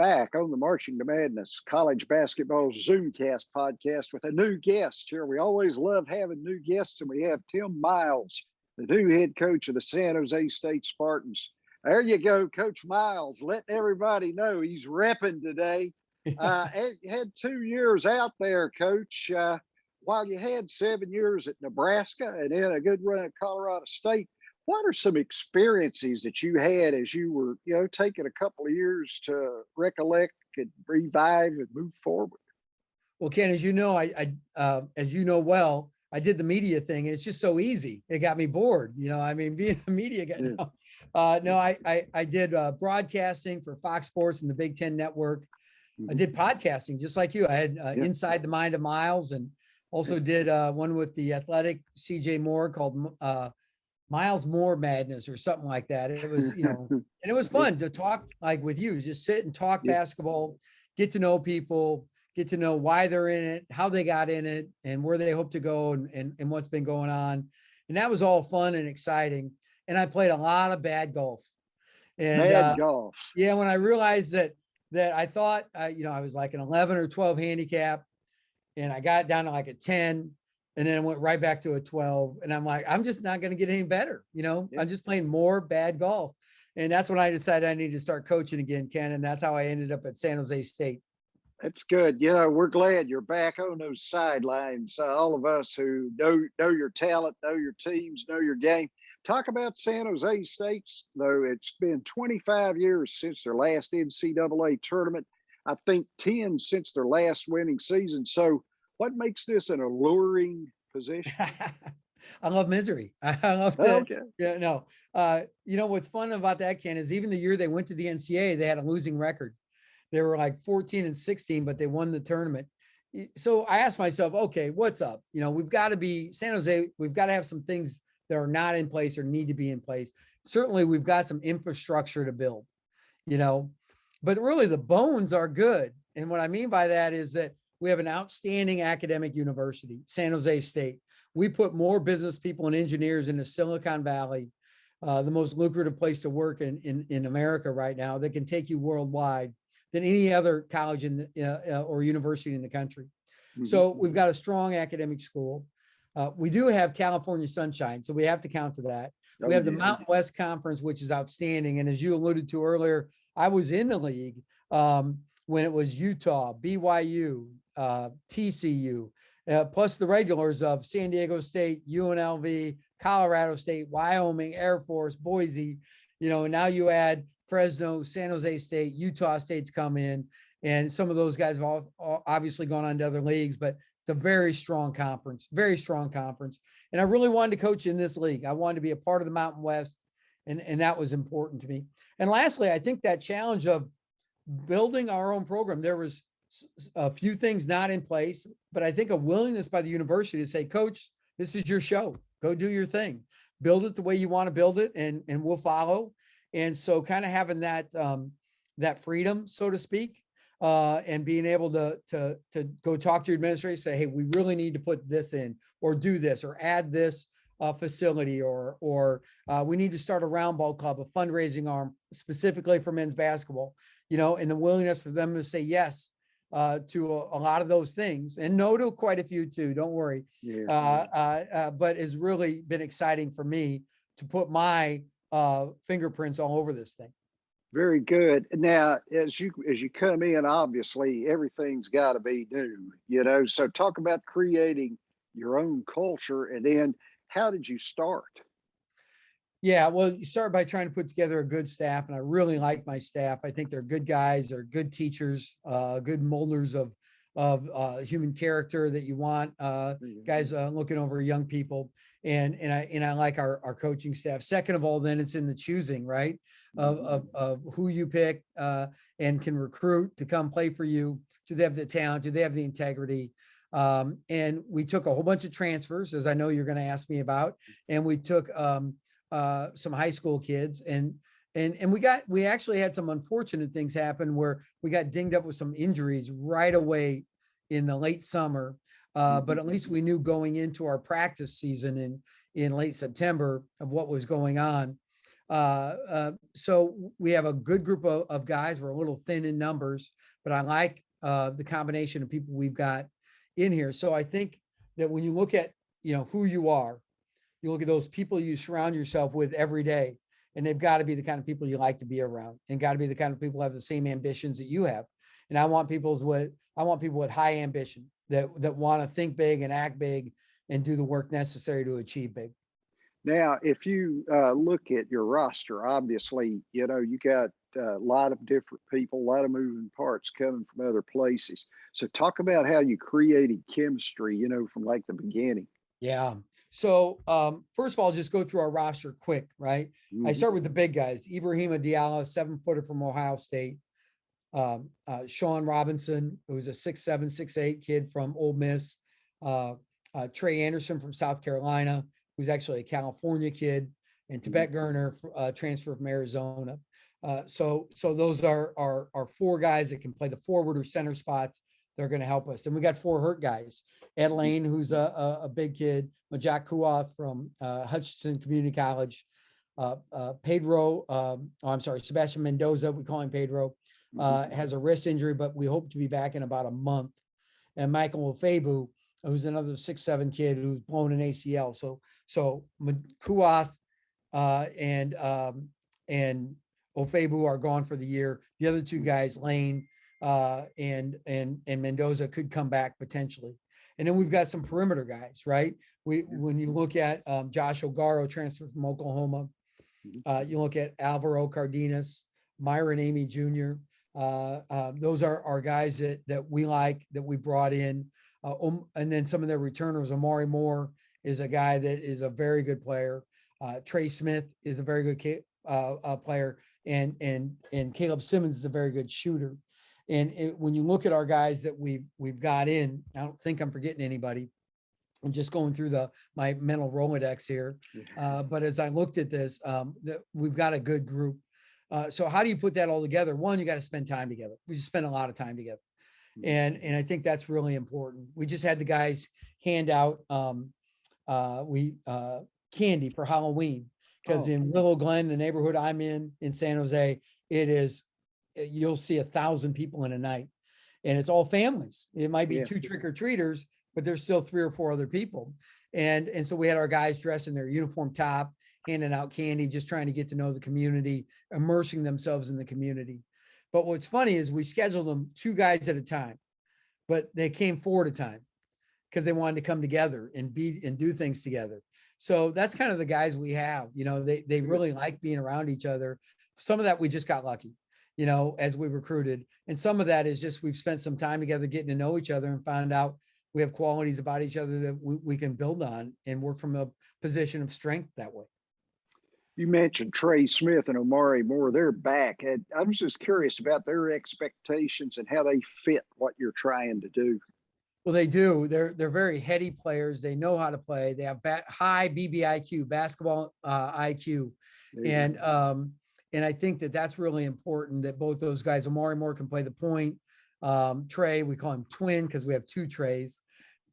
back on the Marching to Madness College Basketball Zoomcast podcast with a new guest here. We always love having new guests, and we have Tim Miles, the new head coach of the San Jose State Spartans. There you go, Coach Miles, letting everybody know he's repping today. Had 2 years out there, Coach, while you had 7 years at Nebraska and then a good run at Colorado State. What are some experiences that you had as you were, taking a couple of years to recollect and revive and move forward? Well, Ken, as you know, as you know well, I did the media thing, and it's just so easy. It got me bored. Being a media guy. No, I did broadcasting for Fox Sports and the Big Ten Network. I did podcasting just like you. I had Inside the Mind of Miles, and also did one with the Athletic CJ Moore called Miles Moore Madness or something like that. It was, and it was fun to talk like with you, just sit and talk basketball, get to know people, get to know why they're in it, how they got in it, and where they hope to go and what's been going on. And that was all fun and exciting. And I played a lot of bad golf. And bad golf. Yeah, when I realized that I thought, I was like an 11 or 12 handicap, and I got down to like a 10. And then I went right back to a 12. And I'm like, I'm just not going to get any better. I'm just playing more bad golf. And that's when I decided I needed to start coaching again, Ken. And that's how I ended up at San Jose State. That's good. We're glad you're back on those sidelines. All of us who know your talent, know your teams, know your game. Talk about San Jose State, though. It's been 25 years since their last NCAA tournament. I think 10 since their last winning season. So what makes this an alluring position? I love misery. I love to, what's fun about that, Ken, is even the year they went to the NCAA, they had a losing record. They were like 14-16, but they won the tournament. So I asked myself, okay, what's up? We've got to be San Jose. We've got to have some things that are not in place or need to be in place. Certainly we've got some infrastructure to build, but really the bones are good. And what I mean by that is that we have an outstanding academic university, San Jose State. We put more business people and engineers into Silicon Valley, the most lucrative place to work in America right now, that can take you worldwide than any other college or university in the country. Mm-hmm. So we've got a strong academic school. We do have California sunshine, so we have to count to that. We have the Mountain West Conference, which is outstanding. And as you alluded to earlier, I was in the league when it was Utah, BYU, TCU, plus the regulars of San Diego State, UNLV, Colorado State, Wyoming, Air Force, Boise, and now you add Fresno, San Jose State, Utah State's come in, and some of those guys have all obviously gone on to other leagues, but it's a very strong conference. And I really wanted to coach in this league. I wanted to be a part of the Mountain West, and that was important to me. And lastly, I think that challenge of building our own program, there was a few things not in place, but I think a willingness by the university to say, Coach, this is your show. Go do your thing. Build it the way you want to build it, and we'll follow. And so kind of having that freedom, so to speak, and being able to go talk to your administration, say, hey, we really need to put this in, or do this, or add this facility, or we need to start a round ball club, a fundraising arm specifically for men's basketball, and the willingness for them to say yes to a lot of those things, and no to quite a few too, don't worry. But it's really been exciting for me to put my fingerprints all over this thing. Very good. Now, as you come in, obviously everything's got to be new, so talk about creating your own culture, and then how did you start? Yeah, well, you start by trying to put together a good staff, and I really like my staff. I think they're good guys, they're good teachers, good molders of human character that you want, guys looking over young people, and I like our coaching staff. Second of all, then it's in the choosing, right, of who you pick and can recruit to come play for you. Do they have the talent? Do they have the integrity? And we took a whole bunch of transfers, as I know you're going to ask me about, and we took some high school kids, and we actually had some unfortunate things happen where we got dinged up with some injuries right away in the late summer. But at least we knew going into our practice season in late September of what was going on. So we have a good group of guys. We're a little thin in numbers, but I like the combination of people we've got in here. So I think that when you look at, who you are, you look at those people you surround yourself with every day, and they've got to be the kind of people you like to be around, and got to be the kind of people who have the same ambitions that you have. And I want people with high ambition that want to think big and act big and do the work necessary to achieve big. Now, if you look at your roster, obviously, you got a lot of different people, a lot of moving parts coming from other places. So talk about how you created chemistry, from like the beginning. Yeah. So first of all, just go through our roster quick, right? Mm-hmm. I start with the big guys. Ibrahima Diallo, 7-footer from Ohio State. Sean Robinson, who's a 6'7", 6'8" kid from Ole Miss. Trey Anderson from South Carolina, who's actually a California kid, and Tibet Gurner, transfer from Arizona. So those are our four guys that can play the forward or center spots. They're going to help us. And we got four hurt guys. Ed Lane, who's a big kid. Majak Kuath from Hutchinson Community College. Sebastian Mendoza, we call him Pedro, has a wrist injury, but we hope to be back in about a month. And Michael Ofebu, who's another 6'7" kid who's blown an ACL. So Kuath and Ofebu are gone for the year. The other two guys, Lane and Mendoza, could come back potentially. And then we've got some perimeter guys, right? When you look at Josh Ogaro, transfer from Oklahoma, you look at Alvaro Cardenas, Myron Amy Jr. Those are our guys that we like, that we brought in. And then some of their returners. Omari Moore is a guy that is a very good player. Trey Smith is a very good player, and Caleb Simmons is a very good shooter. And when you look at our guys that we've got in, I don't think I'm forgetting anybody. I'm just going through my mental Rolodex here. But as I looked at this, we've got a good group. So how do you put that all together? One, you got to spend time together. We just spend a lot of time together. And I think that's really important. We just had the guys hand out candy for Halloween, because in Willow Glen, the neighborhood I'm in San Jose, you'll see 1,000 people in a night, and it's all families. It might be 2 trick-or-treaters, but there's still 3 or 4 other people. And so we had our guys dressed in their uniform top, handing out candy, just trying to get to know the community, immersing themselves in the community. But what's funny is we scheduled them 2 guys at a time, but they came 4 at a time because they wanted to come together and do things together. So that's kind of the guys we have. They really like being around each other. Some of that we just got lucky, as we recruited. And some of that is just we've spent some time together getting to know each other and found out we have qualities about each other that we can build on and work from a position of strength that way. You mentioned Trey Smith and Omari Moore. They're back. I was just curious about their expectations and how they fit what you're trying to do. Well, they do. They're very heady players. They know how to play. They have high BBIQ, basketball IQ, and I think that's really important. That both those guys, Omari Moore, can play the point. Trey, we call him Twin because we have 2 Treys,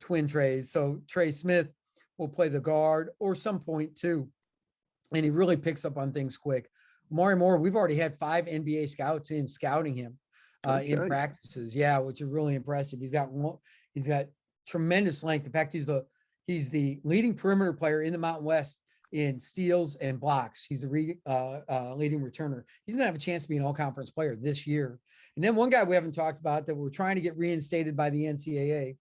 twin Treys. So Trey Smith will play the guard or some point too, and he really picks up on things quick. Omari Moore, we've already had 5 NBA scouts in scouting him in practices. Yeah, which is really impressive. He's got tremendous length. In fact, he's the leading perimeter player in the Mountain West in steals and blocks. He's the leading returner. He's going to have a chance to be an all-conference player this year. And then one guy we haven't talked about that we're trying to get reinstated by the NCAA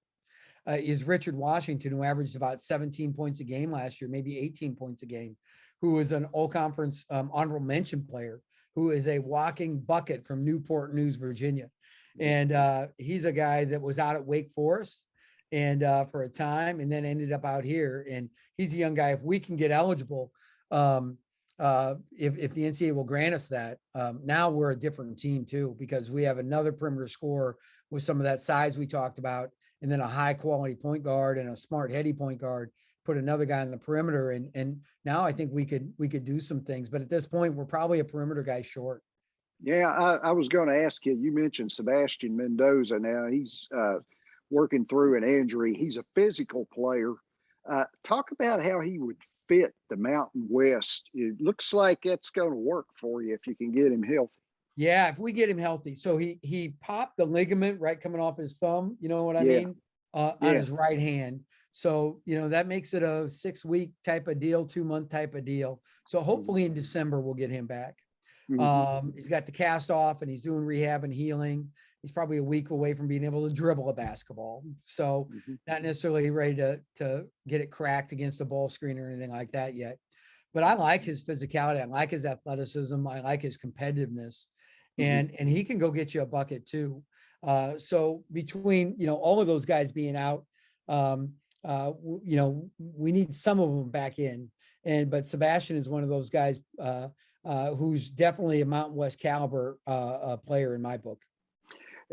is Richard Washington, who averaged about 17 points a game last year, maybe 18 points a game, who is an all-conference honorable mention player, who is a walking bucket from Newport News, Virginia. And he's a guy that was out at Wake Forest and for a time, and then ended up out here. And he's a young guy. If we can get eligible, if the NCAA will grant us that, now we're a different team too, because we have another perimeter scorer with some of that size we talked about, and then a high quality point guard and a smart, heady point guard. Put another guy on the perimeter, and now I think we could do some things. But at this point, we're probably a perimeter guy short. Yeah, I was going to ask you. You mentioned Sebastian Mendoza. Now he's working through an injury. He's a physical player. Talk about how he would fit the Mountain West. It looks like it's going to work for you if you can get him healthy. Yeah, if we get him healthy. So he popped the ligament right coming off his thumb, you know what I mean? On his right hand. So, that makes it a 6-week type of deal, 2-month type of deal. So hopefully in December we'll get him back. He's got the cast off and he's doing rehab and healing. He's probably a week away from being able to dribble a basketball. So not necessarily ready to get it cracked against a ball screen or anything like that yet. But I like his physicality. I like his athleticism. I like his competitiveness. And he can go get you a bucket too. So between, all of those guys being out, we need some of them back in. But Sebastian is one of those guys who's definitely a Mountain West caliber player in my book.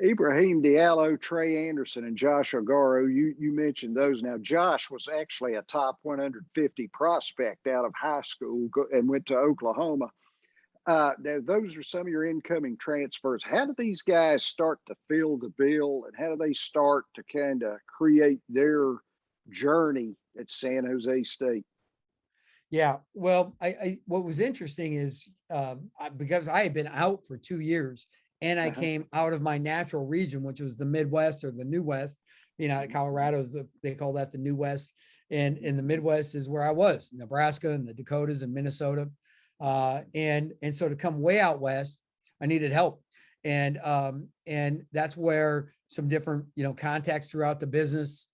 Ibrahim Diallo, Trey Anderson, and Josh Ogaro, you mentioned those. Now, Josh was actually a top 150 prospect out of high school and went to Oklahoma. Those are some of your incoming transfers. How do these guys start to fill the bill, and how do they start to kind of create their journey at San Jose State? Yeah, well, I what was interesting is because I had been out for 2 years and I came out of my natural region, which was the Midwest or the New West. Out of Colorado they call that the New West, and in the Midwest is where I was, Nebraska and the Dakotas and Minnesota. And so to come way out west, I needed help. And that's where some different, contacts throughout the business,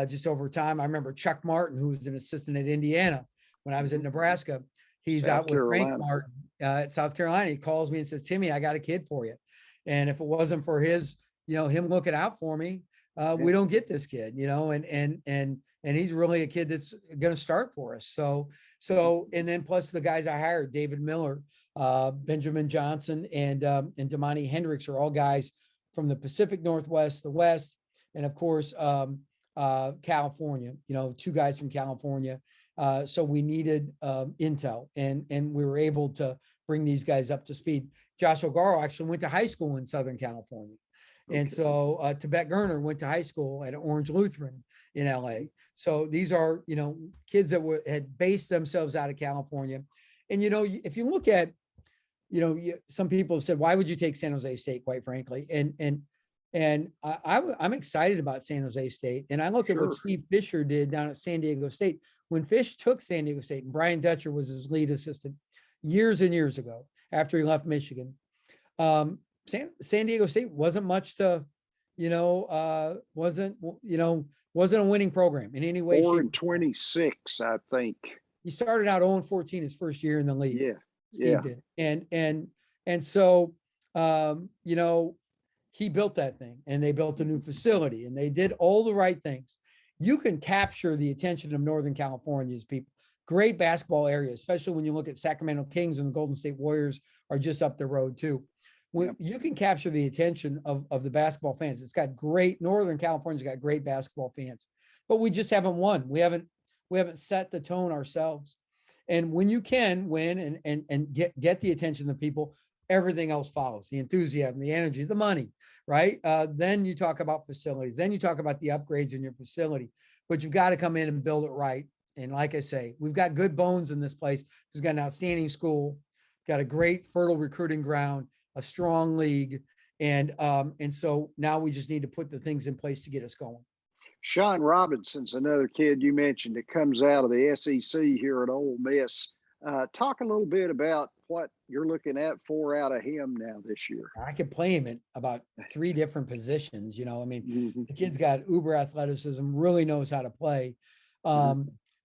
just over time. I remember Chuck Martin, who was an assistant at Indiana when I was at Nebraska. He's out with Frank Martin at South Carolina. He calls me and says, Timmy, I got a kid for you. And if it wasn't for his, him looking out for me, we don't get this kid, and he's really a kid that's going to start for us. So, and then plus the guys I hired, David Miller, Benjamin Johnson, and Damani Hendricks are all guys from the Pacific Northwest, the West, and of course, California, 2 guys from California. So we needed intel, and we were able to bring these guys up to speed. Josh Ogaro actually went to high school in Southern California. And so Tibet Gerner went to high school at Orange Lutheran in LA. So these are, kids that had based themselves out of California. And, if you look at, some people have said, why would you take San Jose State, quite frankly? And I'm excited about San Jose State. And I look at what Steve Fisher did down at San Diego State. When Fish took San Diego State, and Brian Dutcher was his lead assistant years and years ago after he left Michigan, San Diego State wasn't much to, wasn't a winning program in any way. 4-26, I think. He started out 0-14 his first year in the league. Yeah. Steve did. And so, he built that thing, and they built a new facility, and they did all the right things. You can capture the attention of Northern California's people. Great basketball area, especially when you look at Sacramento Kings and the Golden State Warriors are just up the road too. When you can capture the attention of the basketball fans. It's got Northern California's got great basketball fans, but we just haven't won. We haven't set the tone ourselves. And when you can win and get the attention of people, everything else follows: the enthusiasm, the energy, the money, right? Then you talk about facilities. Then you talk about the upgrades in your facility. But you've got to come in and build it right. And like I say, we've got good bones in this place. We've got an outstanding school, got a great fertile recruiting ground, a strong league. And so now we just need to put the things in place to get us going. Sean Robinson's another kid you mentioned that comes out of the SEC here at Ole Miss. Talk a little bit about what you're looking at for out of him now this year. I could play him at about 3 different positions. The kid's got uber athleticism, really knows how to play,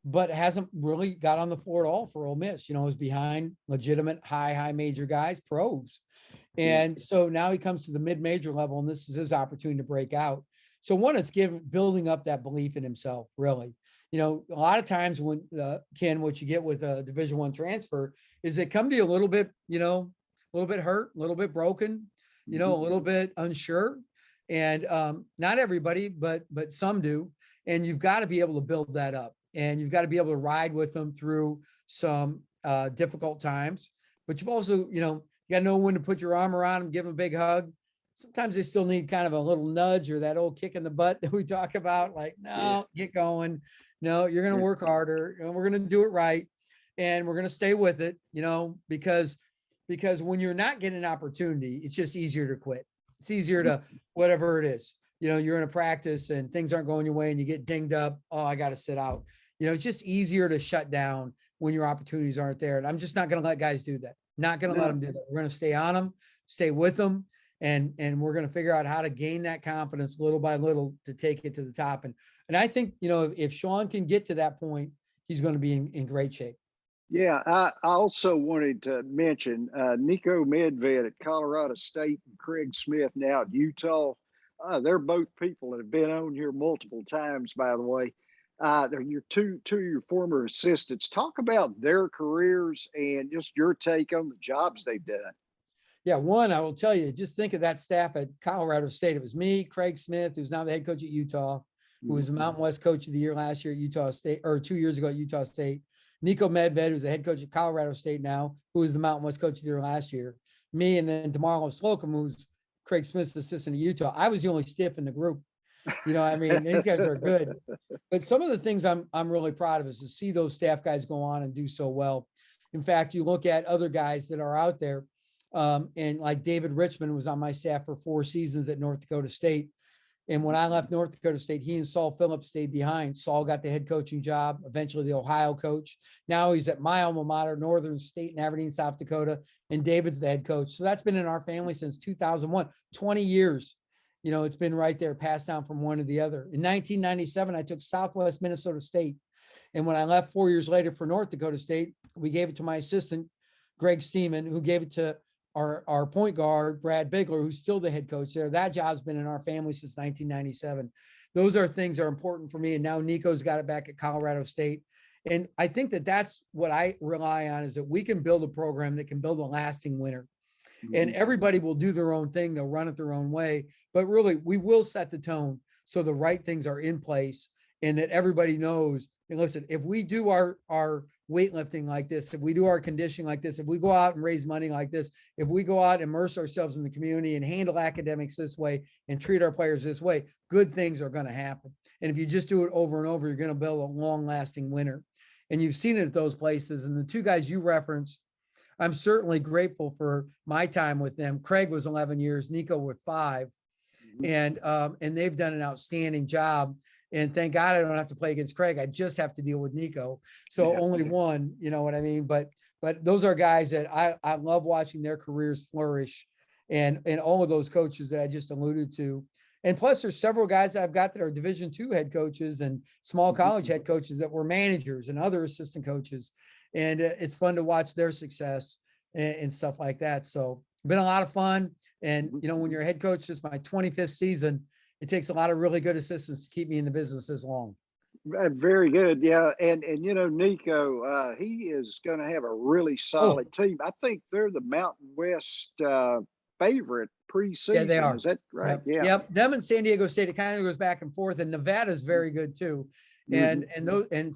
but hasn't really got on the floor at all for Ole Miss. Is behind legitimate high major guys, pros. And so now he comes to the mid-major level, and this is his opportunity to break out. So one, it's building up that belief in himself, really. A lot of times when Ken, what you get with a Division I transfer is they come to you a little bit, a little bit hurt, a little bit broken, a little bit unsure. And not everybody, but some do. And you've got to be able to build that up, and you've got to be able to ride with them through some difficult times. But you've also, you got to know when to put your arm around them, give them a big hug. Sometimes they still need kind of a little nudge or that old kick in the butt that we talk about, like, no, get going. No, you're going to work harder, and we're going to do it right. And we're going to stay with it, because when you're not getting an opportunity, it's just easier to quit. It's easier to whatever it is, you're in a practice and things aren't going your way and you get dinged up. Oh, I got to sit out. It's just easier to shut down when your opportunities aren't there. And I'm just not going to let guys do that. Not going to let them do that. We're going to stay on them, stay with them. And we're going to figure out how to gain that confidence little by little to take it to the top. And I think, if Sean can get to that point, he's going to be in great shape. Yeah, I also wanted to mention Niko Medved at Colorado State and Craig Smith now at Utah. They're both people that have been on here multiple times, by the way. They're your two of your former assistants. Talk about their careers and just your take on the jobs they've done. Yeah, one, I will tell you, just think of that staff at Colorado State. It was me, Craig Smith, who's now the head coach at Utah, who was the Mountain West Coach of the Year last year at Utah State, or 2 years ago at Utah State. Niko Medved, who's the head coach at Colorado State now, who was the Mountain West Coach of the Year last year. Me, and then tomorrow Slocum, who's Craig Smith's assistant at Utah. I was the only stiff in the group. These guys are good. But some of the things I'm really proud of is to see those staff guys go on and do so well. In fact, you look at other guys that are out there, and like David Richmond was on my staff for 4 seasons at North Dakota State. And when I left North Dakota State, he and Saul Phillips stayed behind. Saul got the head coaching job, eventually the Ohio coach. Now he's at my alma mater, Northern State in Aberdeen, South Dakota, and David's the head coach. So that's been in our family since 2001, 20 years. It's been right there, passed down from one to the other. In 1997, I took Southwest Minnesota State. And when I left 4 years later for North Dakota State, we gave it to my assistant, Greg Steeman, who gave it to our point guard, Brad Bigler, who's still the head coach there. That job's been in our family since 1997. Those are things that are important for me. And now Niko's got it back at Colorado State. And I think that's what I rely on, is that we can build a program that can build a lasting winner. And everybody will do their own thing. They'll run it their own way. But really, we will set the tone so the right things are in place and that everybody knows, and listen, if we do our weightlifting like this, if we do our conditioning like this, if we go out and raise money like this, if we go out and immerse ourselves in the community and handle academics this way and treat our players this way, good things are going to happen. And if you just do it over and over, you're going to build a long-lasting winner. And you've seen it at those places. And the 2 guys you referenced, I'm certainly grateful for my time with them. Craig was 11 years, Niko with 5, and they've done an outstanding job. And thank God I don't have to play against Craig. I just have to deal with Niko. So only one, you know what I mean? But those are guys that I love watching their careers flourish, and all of those coaches that I just alluded to. And plus there's several guys that I've got that are Division II head coaches and small college head coaches that were managers and other assistant coaches. And it's fun to watch their success and stuff like that. So been a lot of fun. And, when you're a head coach, this is my 25th season, it takes a lot of really good assistants to keep me in the business this long. Very good. Yeah. And Niko, he is going to have a really solid team. I think they're the Mountain West favorite preseason. Yeah, they are. Is that right? Yep. Yeah. Yep. Them and San Diego State, it kind of goes back and forth, and Nevada's very good too. And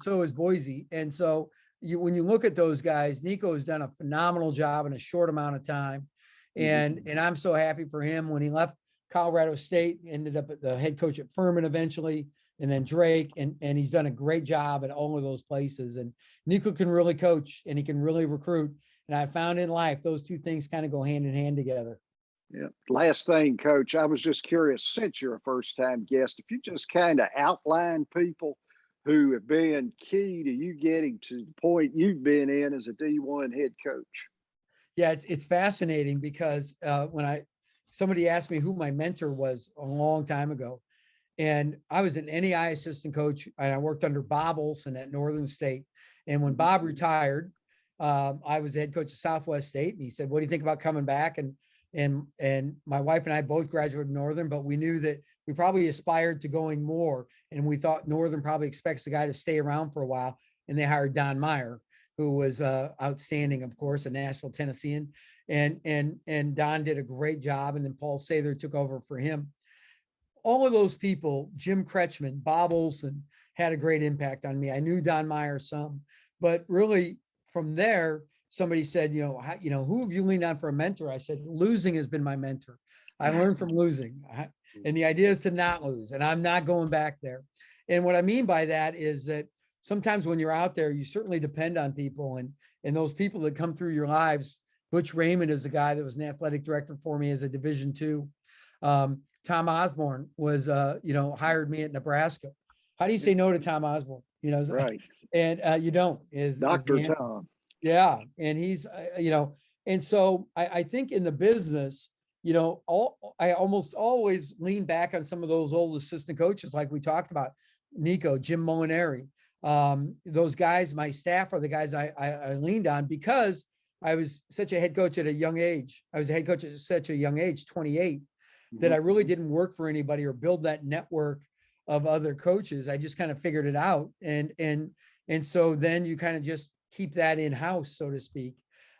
so is Boise. And so when you look at those guys, Niko has done a phenomenal job in a short amount of time. And I'm so happy for him. When he left Colorado State, ended up at the head coach at Furman eventually, and then Drake, and he's done a great job at all of those places. And Niko can really coach and he can really recruit. And I found in life, those 2 things kind of go hand in hand together. Yeah. Last thing, Coach, I was just curious, since you're a first-time guest, if you just kind of outline people who have been key to you getting to the point you've been in as a D1 head coach. Yeah, it's fascinating because when somebody asked me who my mentor was a long time ago, and I was an NEI assistant coach, and I worked under Bob Olson at Northern State. And when Bob retired, I was the head coach of Southwest State, and he said, "What do you think about coming back?" And my wife and I both graduated from Northern, but we knew that we probably aspired to going more, and we thought Northern probably expects the guy to stay around for a while, and they hired Don Meyer, who was outstanding, of course, a Nashville Tennessean. And Don did a great job. And then Paul Sather took over for him. All of those people, Jim Kretschmann, Bob Olson, had a great impact on me. I knew Don Meyer some, but really from there, somebody said, who have you leaned on for a mentor? I said, losing has been my mentor. I learned from losing. And the idea is to not lose, and I'm not going back there. And what I mean by that is that sometimes when you're out there, you certainly depend on people, and those people that come through your lives. Butch Raymond is a guy that was an athletic director for me as a Division II. Tom Osborne was, hired me at Nebraska. How do you say no to Tom Osborne? Right. And you don't Dr. Tom. Yeah. And he's, and so I think in the business, I almost always lean back on some of those old assistant coaches, like we talked about, Niko, Jim Molinari. Those guys, my staff are the guys I leaned on because I was such a head coach at a young age. I was a head coach at such a young age, 28, that I really didn't work for anybody or build that network of other coaches. I just kind of figured it out. And so then you kind of just keep that in-house, so to speak.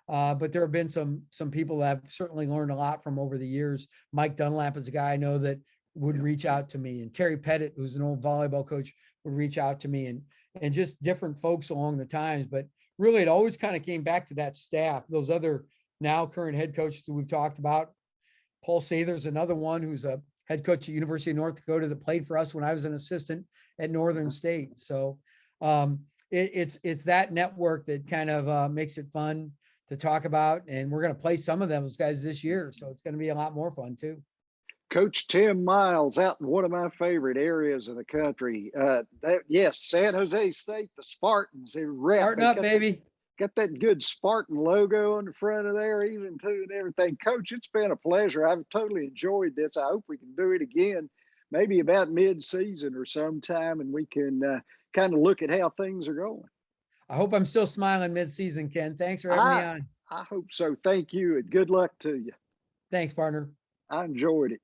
But there have been some people that I've certainly learned a lot from over the years. Mike Dunlap is a guy I know that would reach out to me, and Terry Pettit, who's an old volleyball coach, would reach out to me, and just different folks along the times. But really, it always kind of came back to that staff, those other now current head coaches that we've talked about. Paul Sather's another one who's a head coach at University of North Dakota that played for us when I was an assistant at Northern State. So it's that network that kind of makes it fun to talk about. And we're going to play some of those guys this year. So it's going to be a lot more fun too. Coach Tim Miles out in one of my favorite areas of the country. San Jose State, the Spartans. Starting up, baby. Got that good Spartan logo on the front of there, even too, and everything. Coach, it's been a pleasure. I've totally enjoyed this. I hope we can do it again, maybe about mid-season or sometime, and we can kind of look at how things are going. I hope I'm still smiling mid-season, Ken. Thanks for having me on. I hope so. Thank you, and good luck to you. Thanks, partner. I enjoyed it.